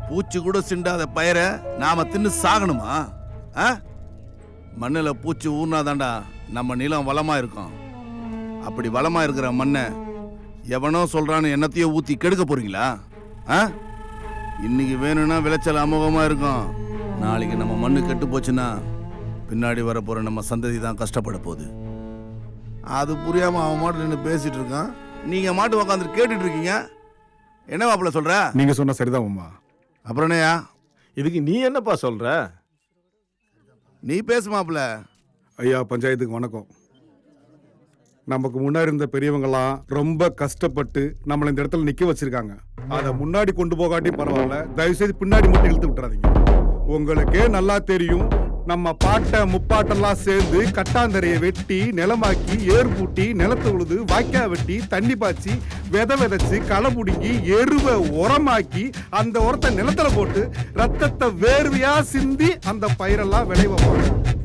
பூச்சி கூட சிண்டாத பயிரை நாம தின்னு சாகணுமா? மண்ணில் பூச்சி ஊர்னாதாண்டா நம்ம நிலம் வளமா இருக்கும். அப்படி வளமா இருக்கிற மண்ணை எவனோ சொல்றான்னு என்னத்தையோ ஊத்தி கெடுக்க போறீங்களா? இன்னைக்கு வேணும்னா விளைச்சல் அமோகமா இருக்கும். நாளைக்கு நம்ம மண்ணு கெட்டு போச்சுன்னா பின்னாடி வரப்போற நம்ம சந்ததி தான் கஷ்டப்பட போகுது. அது புரியாம அவன் மாட்டு நின்று பேசிட்டு இருக்கான், நீங்க மாட்டு உக்காந்துட்டு கேட்டுட்டு இருக்கீங்க. என்ன மாப்பிள்ள சொல்ற? நீங்க சொன்ன சரிதான் உமா. அப்புறம் என்னையா இதுக்கு நீ என்னப்பா சொல்ற? நீ பேசு மாப்பிள்ள. ஐயா பஞ்சாயத்துக்கு வணக்கம். நமக்கு முன்னாடி இருந்த பெரியவங்கலாம் ரொம்ப கஷ்டப்பட்டு நம்மளை இந்த இடத்துல நிக்க வச்சிருக்காங்க. அதை முன்னாடி கொண்டு போகாட்டி பரவாயில்ல, தயவு செய்து பின்னாடி மட்டும் இழுத்து விட்டுறாதீங்க. உங்களுக்கே நல்லா தெரியும், நம்ம பாட்டை முப்பாட்டெல்லாம் சேர்ந்து கட்டாந்தரையை வெட்டி நிலமாக்கி ஏர் பூட்டி நிலத்தை உழுது வாய்க்கா வெட்டி தண்ணி பாய்ச்சி விதைச்சு களை பிடுங்கி எருவை உரமாக்கி அந்த உரத்தை நிலத்துல போட்டு ரத்தத்தை வேர்வையா சிந்தி அந்த பயிரெல்லாம் விளைய வைப்பாங்க.